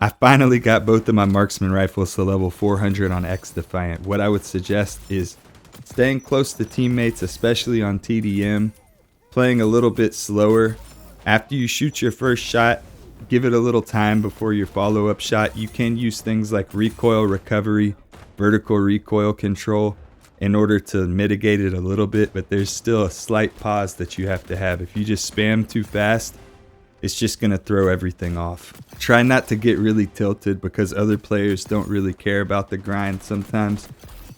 I finally got both of my Marksman rifles to level 400 on XDefiant. What I would suggest is staying close to teammates, especially on TDM, playing a little bit slower. After you shoot your first shot, give it a little time before your follow-up shot. You can use things like recoil recovery, vertical recoil control in order to mitigate it a little bit, but there's still a slight pause that you have to have. If you just spam too fast, it's just going to throw everything off. Try not to get really tilted because other players don't really care about the grind sometimes.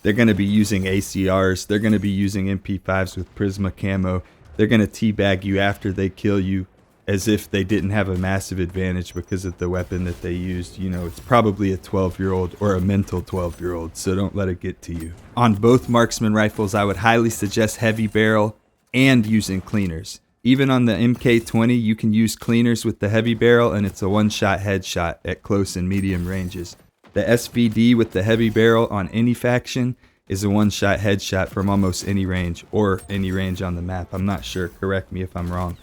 They're going to be using ACRs, they're going to be using MP5s with Prisma Camo, they're going to teabag you after they kill you as if they didn't have a massive advantage because of the weapon that they used. You know, it's probably a 12-year-old or a mental 12-year-old, so don't let it get to you. On both Marksman rifles, I would highly suggest heavy barrel and using cleaners. Even on the MK20, you can use cleaners with the heavy barrel and it's a one-shot headshot at close and medium ranges. The SVD with the heavy barrel on any faction is a one-shot headshot from almost any range, or any range on the map. I'm not sure, correct me if I'm wrong.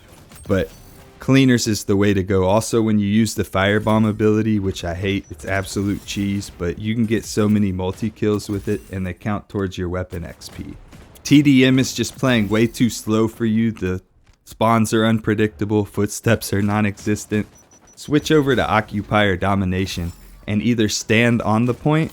But cleaners is the way to go. Also, when you use the firebomb ability, which I hate, it's absolute cheese, but you can get so many multi-kills with it and they count towards your weapon XP. TDM is just playing way too slow for you. The spawns are unpredictable, footsteps are non-existent. Switch over to occupier domination and either stand on the point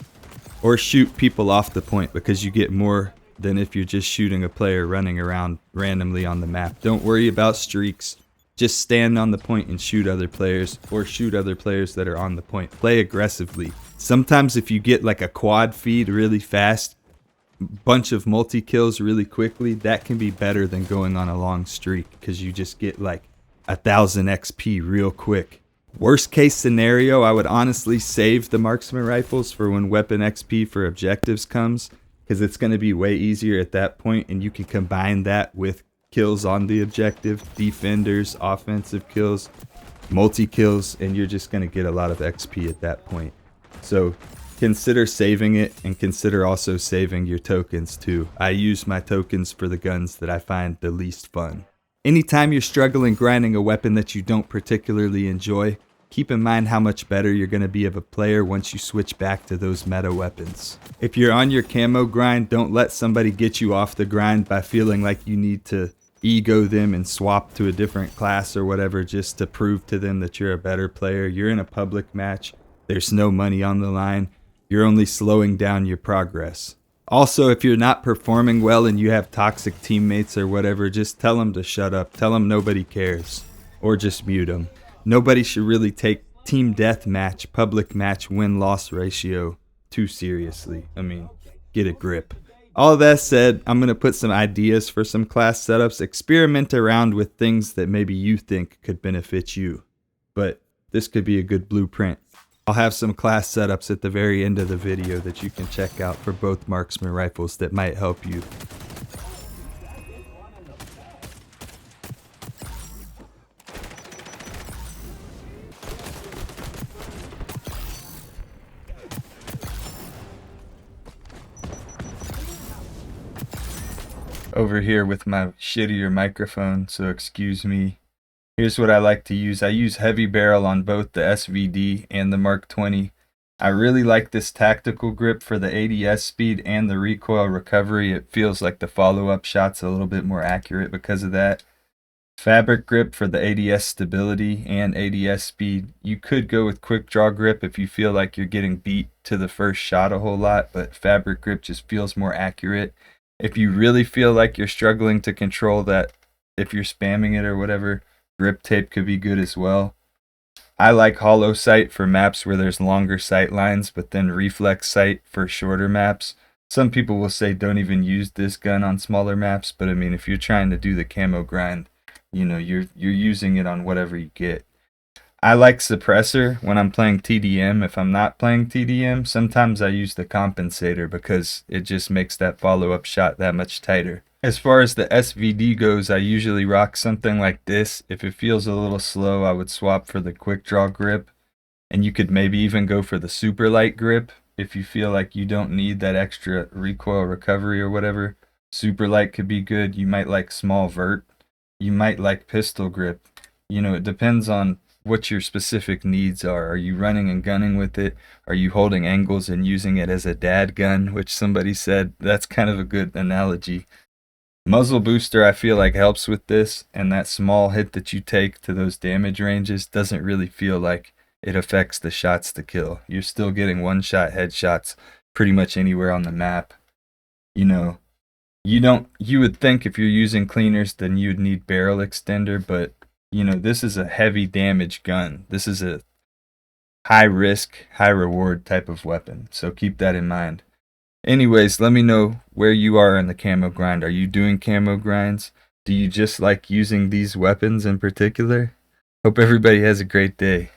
or shoot people off the point, because you get more than if you're just shooting a player running around randomly on the map. Don't worry about streaks. Just stand on the point and shoot other players, or shoot other players that are on the point. Play aggressively. Sometimes if you get like a quad feed really fast, bunch of multi-kills really quickly, that can be better than going on a long streak, because you just get like 1,000 XP real quick. Worst case scenario, I would honestly save the Marksman rifles for when weapon XP for objectives comes, because it's going to be way easier at that point, and you can combine that with kills on the objective, defenders, offensive kills, multi-kills, and you're just going to get a lot of XP at that point. So consider saving it, and consider also saving your tokens too. I use my tokens for the guns that I find the least fun. Anytime you're struggling grinding a weapon that you don't particularly enjoy, keep in mind how much better you're going to be of a player once you switch back to those meta weapons. If you're on your camo grind, don't let somebody get you off the grind by feeling like you need to ego them and swap to a different class or whatever just to prove to them that you're a better player. You're in a public match. There's no money on the line. You're only slowing down your progress. Also, if you're not performing well and you have toxic teammates or whatever, just tell them to shut up. Tell them nobody cares. Or just mute them. Nobody should really take team deathmatch, public match win-loss ratio too seriously. I mean, get a grip. All that said, I'm going to put some ideas for some class setups. Experiment around with things that maybe you think could benefit you. But this could be a good blueprint. I'll have some class setups at the very end of the video that you can check out for both Marksman rifles that might help you. Over here with my shittier microphone, so excuse me. Here's what I like to use. I use heavy barrel on both the SVD and the Mark 20. I really like this tactical grip for the ADS speed and the recoil recovery. It feels like the follow-up shot's a little bit more accurate because of that. Fabric grip for the ADS stability and ADS speed. You could go with quick draw grip if you feel like you're getting beat to the first shot a whole lot, but fabric grip just feels more accurate. If you really feel like you're struggling to control that, if you're spamming it or whatever, grip tape could be good as well. I like hollow sight for maps where there's longer sight lines, but then reflex sight for shorter maps. Some people will say don't even use this gun on smaller maps, but I mean, if you're trying to do the camo grind, you know, you're using it on whatever you get. I like suppressor when I'm playing TDM. If I'm not playing TDM, sometimes I use the compensator because it just makes that follow-up shot that much tighter. As far as the SVD goes, I usually rock something like this. If it feels a little slow, I would swap for the quick draw grip. And you could maybe even go for the super light grip if you feel like you don't need that extra recoil recovery or whatever. Super light could be good. You might like small vert. You might like pistol grip. You know, it depends on what your specific needs are. Are you running and gunning with it? Are you holding angles and using it as a dad gun, which somebody said that's kind of a good analogy. Muzzle booster, I feel like, helps with this, and that small hit that you take to those damage ranges doesn't really feel like it affects the shots to kill. You're still getting one-shot headshots pretty much anywhere on the map. You know, you would think if you're using cleaners, then you'd need barrel extender, but this is a heavy damage gun. This is a high risk, high reward type of weapon, so keep that in mind. Anyways, let me know where you are in the camo grind. Are you doing camo grinds? Do you just like using these weapons in particular? Hope everybody has a great day.